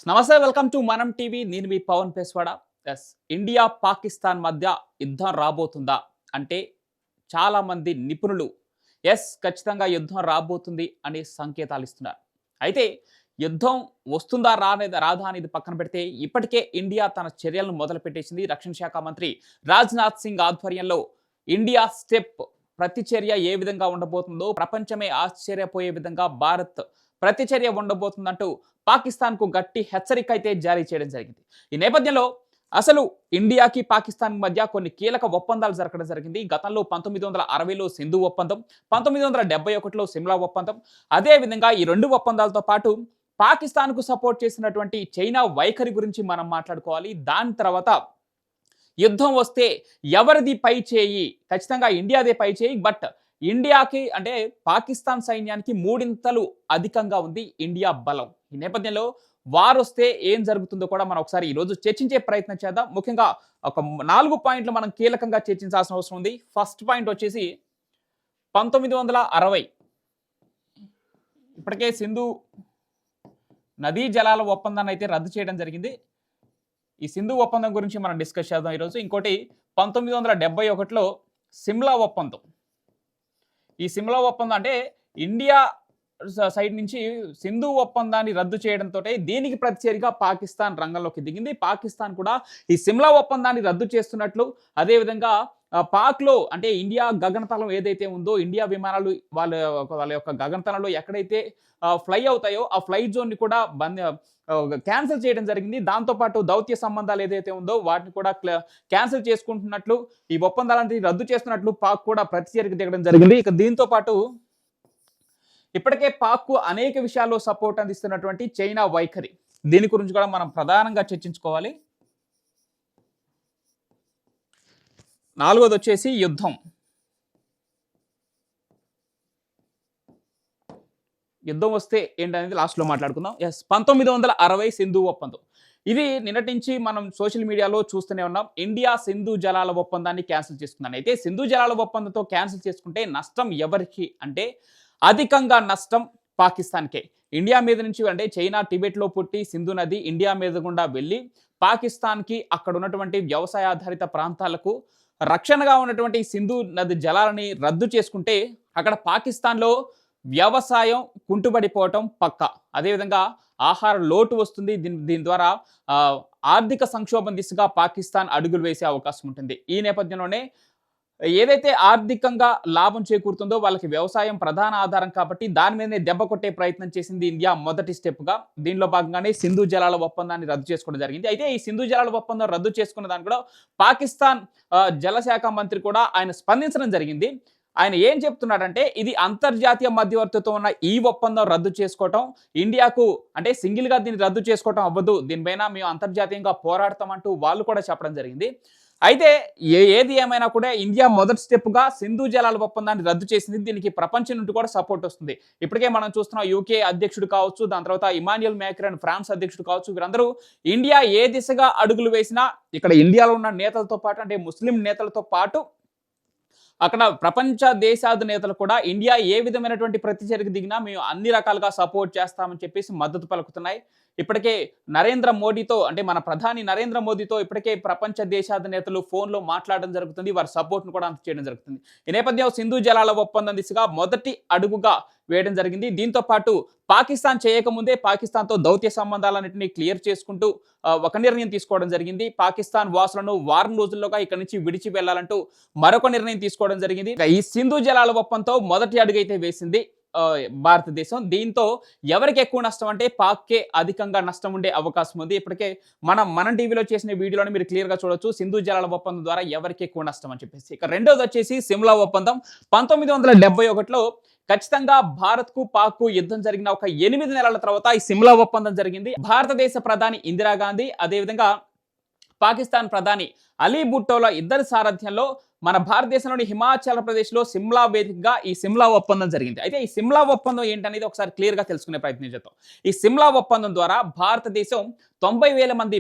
నమస్తే, welcome to మనం TV. నేను మీ పవన్ పేస్వాడ. ఎస్, ఇండియా పాకిస్తాన్ మధ్య యుద్ధం రాబోతుందా అంటే చాలా మంది నిపుణులు ఎస్ ఖచ్చితంగా యుద్ధం రాబోతుంది అనే సంకేతాలు ఇస్తున్నారు. అయితే యుద్ధం వస్తుందా రాదా అనేది పక్కన పెడితే ఇప్పటికే ఇండియా తన చర్యలను మొదలుపెట్టేసింది. రక్షణ శాఖ మంత్రి రాజ్నాథ్ సింగ్ ఆధ్వర్యంలో ఇండియా స్టెప్ ప్రతిచర్య ఏ విధంగా ఉండబోతుందో ప్రపంచమే ఆశ్చర్యపోయే విధంగా భారత్ ప్రతిచర్య ఉండబోతుందంటూ పాకిస్తాన్‌కు గట్టి హెచ్చరిక అయితే జారీ చేయడం జరిగింది. ఈ నేపథ్యంలో అసలు ఇండియాకి, పాకిస్తాన్ మధ్య కొన్ని కీలక ఒప్పందాలు జరగడం జరిగింది. గతంలో 1960లో సింధు ఒప్పందం, 1971లో సిమ్లా ఒప్పందం. అదే విధంగా ఈ 2 ఒప్పందాలతో పాటు పాకిస్తాన్‌కు సపోర్ట్ చేసినటువంటి చైనా వైఖరి గురించి మనం మాట్లాడుకోవాలి. దాని తర్వాత యుద్ధం వస్తే ఎవరిది పై చేయి? ఖచ్చితంగా ఇండియాదే పై చేయి. బట్ ఇండియాకి అంటే పాకిస్తాన్ సైన్యానికి మూడింతలు అధికంగా ఉంది ఇండియా బలం. ఈ నేపథ్యంలో వారొస్తే ఏం జరుగుతుందో కూడా మనం ఒకసారి ఈరోజు చర్చించే ప్రయత్నం చేద్దాం. ముఖ్యంగా ఒక 4 పాయింట్లు మనం కీలకంగా చర్చించాల్సిన అవసరం ఉంది. ఫస్ట్ పాయింట్ వచ్చేసి 1960 ఇప్పటికే సింధు నదీ జలాల ఒప్పందాన్ని అయితే రద్దు చేయడం జరిగింది. ఈ సింధు ఒప్పందం గురించి మనం డిస్కస్ చేద్దాం ఈరోజు. ఇంకోటి 1971లో సిమ్లా ఒప్పందం. ఈ సిమ్లా ఒప్పందం అంటే ఇండియా సైడ్ నుంచి సింధు ఒప్పందాన్ని రద్దు చేయడంతోటే దీనికి ప్రతిచర్యగా పాకిస్తాన్ రంగంలోకి దిగింది. పాకిస్తాన్ కూడా ఈ సిమ్లా ఒప్పందాన్ని రద్దు చేస్తున్నట్లు, అదేవిధంగా పాక్‌లో అంటే ఇండియా గగనతలం ఏదైతే ఉందో, ఇండియా విమానాలు వాళ్ళ యొక్క గగనతలంలో ఎక్కడైతే ఫ్లై అవుతాయో ఆ ఫ్లై జోన్‌ని కూడా క్యాన్సిల్ చేయడం జరిగింది. దాంతో పాటు దౌత్య సంబంధాలు ఏదైతే ఉందో వాటిని కూడా క్యాన్సిల్ చేసుకుంటున్నట్లు, ఈ ఒప్పందాలని రద్దు చేస్తున్నట్లు పాక్ కూడా ప్రతిచర్యకు దిగడం జరిగింది. ఇక దీంతో పాటు ఇప్పటికే పాక్‌కు అనేక విషయాల్లో సపోర్ట్ అందిస్తున్నటువంటి చైనా వైఖరి, దీని గురించి కూడా మనం ప్రధానంగా చర్చించుకోవాలి. 4వది వచ్చేసి యుద్ధం. యుద్ధం వస్తే ఏంటనేది లాస్ట్‌లో మాట్లాడుకుందాం. యెస్, 1960 సింధు ఒప్పందం. ఇది నిన్నటి నుంచి మనం సోషల్ మీడియాలో చూస్తూనే ఉన్నాం. ఇండియా సింధు జలాల ఒప్పందాన్ని క్యాన్సిల్ చేసుకుందని. అయితే సింధు జలాల ఒప్పందంతో క్యాన్సిల్ చేసుకుంటే నష్టం ఎవరికి అంటే అధికంగా నష్టం పాకిస్తాన్‌కే. ఇండియా మీద నుంచి అంటే చైనా టిబెట్‌లో పుట్టి సింధు నది ఇండియా మీద గుండా వెళ్ళి పాకిస్తాన్‌కి అక్కడ ఉన్నటువంటి వ్యవసాయ ఆధారిత ప్రాంతాలకు రక్షణగా ఉన్నటువంటి సింధు నది జలాలని రద్దు చేసుకుంటే అక్కడ పాకిస్తాన్‌లో వ్యవసాయం కుంటుబడిపోవటం పక్కా. అదేవిధంగా ఆహార లోటు వస్తుంది. దీని ద్వారా ఆర్థిక సంక్షోభం దిశగా పాకిస్తాన్ అడుగులు వేసే అవకాశం ఉంటుంది. ఈ నేపథ్యంలోనే ఏదైతే ఆర్థికంగా లాభం చేకూరుతుందో వాళ్ళకి వ్యవసాయం ప్రధాన ఆధారం కాబట్టి దాని మీదనే దెబ్బ కొట్టే ప్రయత్నం చేసింది ఇండియా మొదటి స్టెప్‌గా. దీనిలో భాగంగానే సింధు జలాల ఒప్పందాన్ని రద్దు చేసుకోవడం జరిగింది. అయితే ఈ సింధు జలాల ఒప్పందం రద్దు చేసుకున్న దాన్ని కూడా పాకిస్తాన్ జలశాఖ మంత్రి కూడా ఆయన స్పందించడం జరిగింది. ఆయన ఏం చెప్తున్నాడంటే ఇది అంతర్జాతీయ మధ్యవర్తితో ఉన్న ఈ ఒప్పందం రద్దు చేసుకోవటం ఇండియాకు అంటే సింగిల్‌గా దీన్ని రద్దు చేసుకోవటం అవ్వదు. దీనిపైన మేము అంతర్జాతీయంగా పోరాడతామంటూ వాళ్ళు కూడా చెప్పడం జరిగింది. అయితే ఏది ఏమైనా కూడా ఇండియా మొదటి స్టెప్‌గా సింధు జలాల ఒప్పందాన్ని రద్దు చేసింది. దీనికి ప్రపంచం నుండి కూడా సపోర్ట్ వస్తుంది. ఇప్పటికే మనం చూస్తున్నాం యూకే అధ్యక్షుడు కావచ్చు, దాని తర్వాత ఇమాన్యుయల్ మ్యాక్రాన్ ఫ్రాన్స్ అధ్యక్షుడు కావచ్చు, వీరందరూ ఇండియా ఏ దిశగా అడుగులు వేసినా ఇక్కడ ఇండియాలో ఉన్న నేతలతో పాటు అంటే ముస్లిం నేతలతో పాటు అక్కడ ప్రపంచ దేశాధినేతలు కూడా ఇండియా ఏ విధమైనటువంటి ప్రతిచర్యకు దిగినా మేము అన్ని రకాలుగా సపోర్ట్ చేస్తామని చెప్పేసి మద్దతు పలుకుతున్నాయి. ఇప్పటికే నరేంద్ర మోడీతో అంటే మన ప్రధాని నరేంద్ర మోదీతో ఇప్పటికే ప్రపంచ దేశాధినేతలు ఫోన్‌లో మాట్లాడడం జరుగుతుంది. వారి సపోర్ట్‌ను కూడా అందజేయడం జరుగుతుంది. ఈ నేపథ్యంలో సింధు జలాల ఒప్పందం దిశగా మొదటి అడుగుగా వేయడం జరిగింది. దీంతో పాటు పాకిస్తాన్ చేయకముందే పాకిస్తాన్‌తో దౌత్య సంబంధాలన్నింటినీ క్లియర్ చేసుకుంటూ ఒక నిర్ణయం తీసుకోవడం జరిగింది. పాకిస్తాన్ వాసులను వారం రోజుల్లోగా ఇక్కడి నుంచి విడిచి వెళ్లాలంటూ మరొక నిర్ణయం తీసుకోవడం జరిగింది. ఈ సింధు జలాల ఒప్పందంతో మొదటి అడుగైతే వేసింది భారతదేశం. దీంతో ఎవరికి ఎక్కువ నష్టం అంటే పాక్‌కే అధికంగా నష్టం ఉండే అవకాశం ఉంది. ఇప్పటికే మనం టీవీలో చేసిన వీడియోని మీరు క్లియర్‌గా చూడొచ్చు. సింధు జలాల ఒప్పందం ద్వారా ఎవరికి ఎక్కువ నష్టం అని చెప్పేసి. ఇక రెండోది వచ్చేసి సిమ్లా ఒప్పందం. 1971లో ఖచ్చితంగా భారత్‌కు, పాక్‌కు యుద్ధం జరిగిన ఒక 8 నెలల తర్వాత ఈ సిమ్లా ఒప్పందం జరిగింది. భారతదేశ ప్రధాని ఇందిరాగాంధీ, అదేవిధంగా పాకిస్తాన్ ప్రధాని అలీ భుట్టోల ఇద్దరి సారథ్యంలో మన భారతదేశంలోని హిమాచల్ ప్రదేశ్‌లో సిమ్లా వేదికగా ఈ సిమ్లా ఒప్పందం జరిగింది. అయితే ఈ సిమ్లా ఒప్పందం ఏంటనేది ఒకసారి క్లియర్‌గా తెలుసుకునే ప్రయత్నం చేద్దాం. ఈ సిమ్లా ఒప్పందం ద్వారా భారతదేశం 90,000 మంది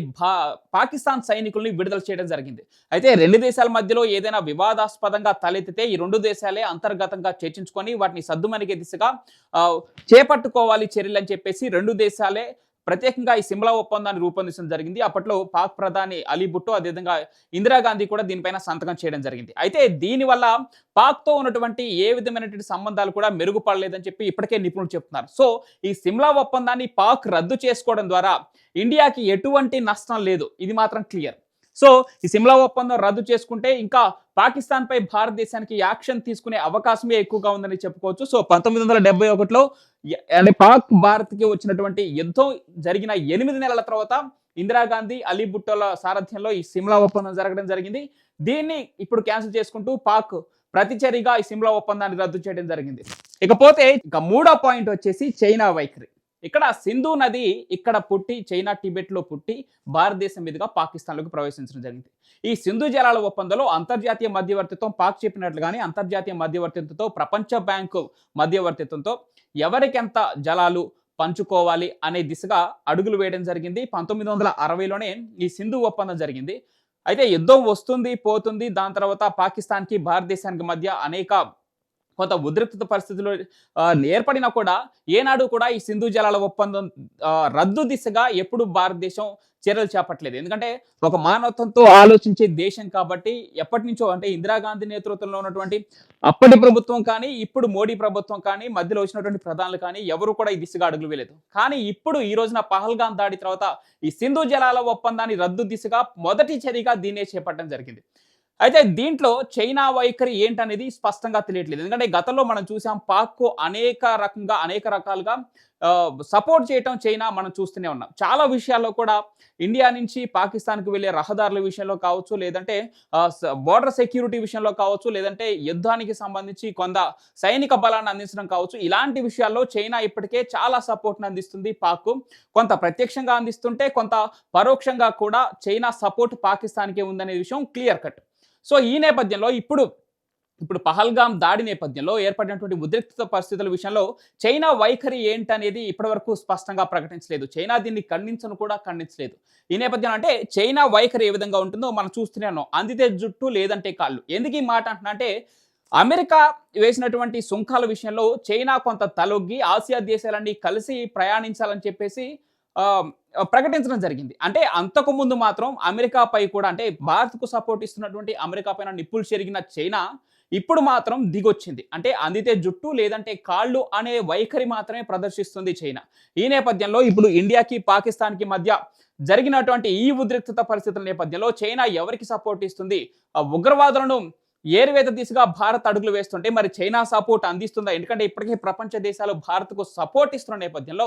పాకిస్తాన్ సైనికుల్ని విడుదల చేయడం జరిగింది. అయితే రెండు దేశాల మధ్యలో ఏదైనా వివాదాస్పదంగా తలెత్తితే ఈ రెండు దేశాలే అంతర్గతంగా చర్చించుకొని వాటిని సద్దుమణిగే దిశగా చేపట్టుకోవాలి చర్యలని చెప్పేసి రెండు దేశాలే ప్రత్యేకంగా ఈ సిమ్లా ఒప్పందాన్ని రూపొందించడం జరిగింది. అప్పట్లో పాక్ ప్రధాని అలీ భుట్టో అదేవిధంగా ఇందిరాగాంధీ కూడా దీనిపైన సంతకం చేయడం జరిగింది. అయితే దీనివల్ల పాక్‌తో ఉన్నటువంటి ఏ విధమైనటువంటి సంబంధాలు కూడా మెరుగుపడలేదని చెప్పి ఇప్పటికే నిపుణులు చెప్తున్నారు. సో, ఈ సిమ్లా ఒప్పందాన్ని పాక్ రద్దు చేసుకోవడం ద్వారా ఇండియాకి ఎటువంటి నష్టం లేదు. ఇది మాత్రం క్లియర్. సో, ఈ సిమ్లా ఒప్పందం రద్దు చేసుకుంటే ఇంకా పాకిస్తాన్‌పై భారతదేశానికి యాక్షన్ తీసుకునే అవకాశమే ఎక్కువగా ఉందని చెప్పుకోవచ్చు. సో, 1971లో అంటే పాక్ భారత్‌కి వచ్చినటువంటి యుద్ధం జరిగిన 8 నెలల తర్వాత ఇందిరాగాంధీ, అలీ భుట్టోల సారథ్యంలో ఈ సిమ్లా ఒప్పందం జరగడం జరిగింది. దీన్ని ఇప్పుడు క్యాన్సిల్ చేసుకుంటూ పాక్ ప్రతిచర్యగా ఈ సిమ్లా ఒప్పందాన్ని రద్దు చేయడం జరిగింది. ఇకపోతే ఇక మూడో పాయింట్ వచ్చేసి చైనా వైఖరి. ఇక్కడ సింధు నది ఇక్కడ పుట్టి చైనా టిబెట్‌లో పుట్టి భారతదేశం మీదుగా పాకిస్తాన్‌లోకి ప్రవేశించడం జరిగింది. ఈ సింధు జలాల ఒప్పందంలో అంతర్జాతీయ మధ్యవర్తిత్వం పాక్ చెప్పినట్లుగానే అంతర్జాతీయ మధ్యవర్తిత్వంతో ప్రపంచ బ్యాంకు మధ్యవర్తిత్వంతో ఎవరికెంత జలాలు పంచుకోవాలి అనే దిశగా అడుగులు వేయడం జరిగింది. 1960లోనే ఈ సింధు ఒప్పందం జరిగింది. అయితే యుద్ధం వస్తుంది, పోతుంది. దాని తర్వాత పాకిస్తాన్‌కి, భారతదేశానికి మధ్య అనేక కొంత ఉద్రిక్తత పరిస్థితులు ఏర్పడినా కూడా ఏనాడు కూడా ఈ సింధు జలాల ఒప్పందం రద్దు దిశగా ఎప్పుడు భారతదేశం చర్యలు చేపట్టలేదు. ఎందుకంటే ఒక మానవత్వంతో ఆలోచించే దేశం కాబట్టి ఎప్పటినుంచో అంటే ఇందిరాగాంధీ నేతృత్వంలో ఉన్నటువంటి అప్పటి ప్రభుత్వం కానీ, ఇప్పుడు మోడీ ప్రభుత్వం కానీ, మధ్యలో వచ్చినటువంటి ప్రధానులు కానీ ఎవరు కూడా ఈ దిశగా అడుగులు వేయలేదు. కానీ ఇప్పుడు ఈ రోజున పహల్గాం దాడి తర్వాత ఈ సింధు జలాల ఒప్పందాన్ని రద్దు దిశగా మొదటి చర్యగా దీన్నే చేపట్టడం జరిగింది. అయితే దీంట్లో చైనా వైఖరి ఏంటనేది స్పష్టంగా తెలియట్లేదు. ఎందుకంటే గతంలో మనం చూసాం పాక్‌కు అనేక రకాలుగా సపోర్ట్ చేయటం చైనా మనం చూస్తూనే ఉన్నాం. చాలా విషయాల్లో కూడా ఇండియా నుంచి పాకిస్తాన్‌కి వెళ్ళే రహదారుల విషయంలో కావచ్చు, లేదంటే బోర్డర్ సెక్యూరిటీ విషయంలో కావచ్చు, లేదంటే యుద్ధానికి సంబంధించి కొంత సైనిక బలాన్ని అందించడం కావచ్చు. ఇలాంటి విషయాల్లో చైనా ఇప్పటికే చాలా సపోర్ట్‌ని అందిస్తుంది పాక్‌కు. కొంత ప్రత్యక్షంగా అందిస్తుంటే, కొంత పరోక్షంగా కూడా చైనా సపోర్ట్ పాకిస్తాన్‌కే ఉందనే విషయం క్లియర్ కట్. సో, ఈ నేపథ్యంలో ఇప్పుడు పహల్గాం దాడి నేపథ్యంలో ఏర్పడినటువంటి ఉద్రిక్తత పరిస్థితుల విషయంలో చైనా వైఖరి ఏంటనేది ఇప్పటివరకు స్పష్టంగా ప్రకటించలేదు. చైనా దీన్ని ఖండించలేదు. ఈ నేపథ్యంలో అంటే చైనా వైఖరి ఏ విధంగా ఉంటుందో మనం చూస్తూనే ఉన్నాం. అందితే జుట్టు లేదంటే కాళ్ళు. ఎందుకు ఈ మాట అంటున్నా అంటే అమెరికా వేసినటువంటి సుంకాల విషయంలో చైనా కొంత తలొగ్గి ఆసియా దేశాలన్నీ కలిసి ప్రయాణించాలని చెప్పేసి ప్రకటించడం జరిగింది. అంటే అంతకుముందు మాత్రం అమెరికాపై కూడా అంటే భారత్‌కు సపోర్ట్ ఇస్తున్నటువంటి అమెరికా పైన నిప్పులు చెరిగిన చైనా ఇప్పుడు మాత్రం దిగొచ్చింది. అంటే అందితే జుట్టు లేదంటే కాళ్ళు అనే వైఖరి మాత్రమే ప్రదర్శిస్తుంది చైనా. ఈ నేపథ్యంలో ఇప్పుడు ఇండియాకి, పాకిస్తాన్‌కి మధ్య జరిగినటువంటి ఈ ఉద్రిక్తత పరిస్థితుల నేపథ్యంలో చైనా ఎవరికి సపోర్ట్ ఇస్తుంది? ఉగ్రవాదులను ఏరివేత దిశగా భారత్ అడుగులు వేస్తుంటే మరి చైనా సపోర్ట్ అందిస్తుందా? ఎందుకంటే ఇప్పటికే ప్రపంచ దేశాలు భారత్‌కు సపోర్ట్ ఇస్తున్న నేపథ్యంలో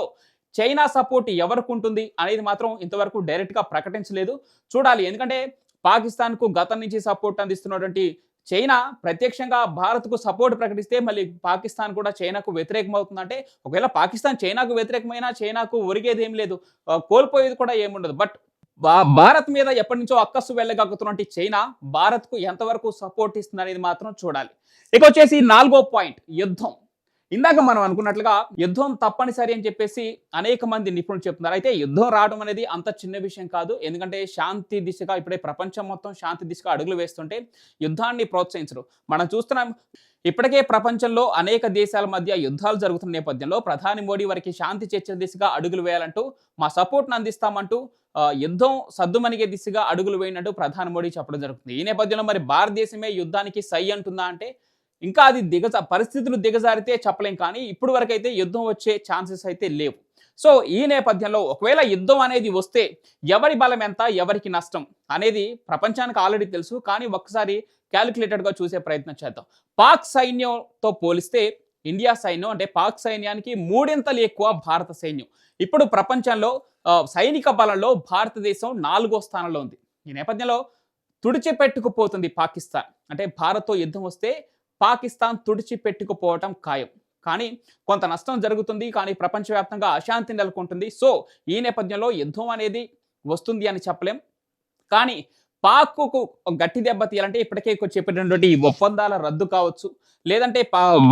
చైనా సపోర్ట్ ఎవరికి ఉంటుంది అనేది మాత్రం ఇంతవరకు డైరెక్ట్‌గా ప్రకటించలేదు. చూడాలి. ఎందుకంటే పాకిస్తాన్‌కు గతం నుంచి సపోర్ట్ అందిస్తున్నటువంటి చైనా ప్రత్యక్షంగా భారత్‌కు సపోర్ట్ ప్రకటిస్తే మళ్ళీ పాకిస్తాన్ కూడా చైనాకు వ్యతిరేకమవుతుందంటే ఒకవేళ పాకిస్తాన్ చైనాకు వ్యతిరేకమైనా చైనాకు ఒరిగేదేం లేదు. కోల్పోయేది కూడా ఏముండదు. బట్ భారత్ మీద ఎప్పటినుంచో అక్కసు వెళ్ళగక్కుతున్నటువంటి చైనా భారత్‌కు ఎంతవరకు సపోర్ట్ ఇస్తుందనేది మాత్రం చూడాలి. ఇకొచ్చేసి నాలుగో పాయింట్ యుద్ధం. ఇందాక మనం అనుకున్నట్లుగా యుద్ధం తప్పనిసరి అని చెప్పేసి అనేక మంది నిపుణులు చెప్తున్నారు. అయితే యుద్ధం రావడం అనేది అంత చిన్న విషయం కాదు. ఎందుకంటే శాంతి దిశగా ఇప్పుడే ప్రపంచం మొత్తం శాంతి దిశగా అడుగులు వేస్తుంటే యుద్ధాన్ని ప్రోత్సహించరు. మనం చూస్తున్నాం ఇప్పటికే ప్రపంచంలో అనేక దేశాల మధ్య యుద్ధాలు జరుగుతున్న నేపథ్యంలో ప్రధాని మోడీ వారికి శాంతి చర్చల దిశగా అడుగులు వేయాలంటూ మా సపోర్ట్‌ని అందిస్తామంటూ యుద్ధం సద్దుమణిగే దిశగా అడుగులు వేయనంటూ ప్రధాని మోడీ చెప్పడం జరుగుతుంది. ఈ నేపథ్యంలో మరి భారతదేశమే యుద్ధానికి సై అంటుందా అంటే ఇంకా అది పరిస్థితులు దిగజారితే చెప్పలేం. కానీ ఇప్పుడు వరకైతే యుద్ధం వచ్చే ఛాన్సెస్ అయితే లేవు. సో, ఈ నేపథ్యంలో ఒకవేళ యుద్ధం అనేది వస్తే ఎవరి బలం ఎంత, ఎవరికి నష్టం అనేది ప్రపంచానికి ఆల్రెడీ తెలుసు. కానీ ఒక్కసారి క్యాలిక్యులేటెడ్‌గా చూసే ప్రయత్నం చేద్దాం. పాక్ సైన్యంతో పోలిస్తే ఇండియా సైన్యం అంటే పాక్ సైన్యానికి మూడింతలు ఎక్కువ భారత సైన్యం. ఇప్పుడు ప్రపంచంలో సైనిక బలంలో భారతదేశం 4వ స్థానంలో ఉంది. ఈ నేపథ్యంలో తుడిచిపెట్టుకుపోతుంది పాకిస్తాన్. అంటే భారత్‌తో యుద్ధం వస్తే పాకిస్తాన్ తుడిచిపెట్టుకుపోవటం ఖాయం. కానీ కొంత నష్టం జరుగుతుంది. కానీ ప్రపంచవ్యాప్తంగా అశాంతి నెలకొంటుంది. సో, ఈ నేపథ్యంలో యుద్ధం అనేది వస్తుంది అని చెప్పలేం. కానీ పాక్‌కు గట్టి దెబ్బ తీయాలంటే ఇప్పటికే చెప్పినటువంటి ఈ ఒప్పందాల రద్దు కావచ్చు, లేదంటే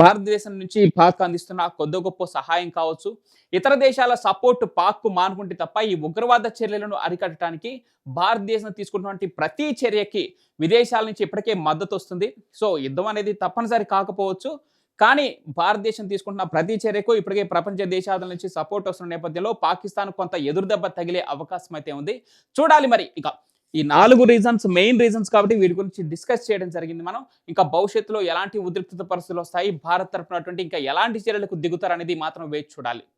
భారతదేశం నుంచి పాక్ అందిస్తున్న కొద్దో గొప్పో సహాయం కావచ్చు, ఇతర దేశాల సపోర్ట్ పాక్‌కు మానుకుంటే తప్ప ఈ ఉగ్రవాద చర్యలను అరికట్టడానికి భారతదేశం తీసుకున్నటువంటి ప్రతి చర్యకి విదేశాల నుంచి ఇప్పటికే మద్దతు వస్తుంది. సో, యుద్ధం అనేది తప్పనిసరి కాకపోవచ్చు. కానీ భారతదేశం తీసుకుంటున్న ప్రతి చర్యకు ఇప్పటికే ప్రపంచ దేశాల నుంచి సపోర్ట్ వస్తున్న నేపథ్యంలో పాకిస్తాన్ కొంత ఎదురుదెబ్బ తగిలే అవకాశం అయితే ఉంది. చూడాలి మరి ఇక. ఈ 4 రీజన్స్ మెయిన్ రీజన్స్ కాబట్టి వీటి గురించి డిస్కస్ చేయడం జరిగింది మనం. ఇంకా భవిష్యత్తులో ఎలాంటి ఉద్రిక్తత పరిస్థితులు వస్తాయి, భారత్ తరపున ఇంకా ఎలాంటి చర్యలకు దిగుతారనేది మాత్రం వేచి చూడాలి.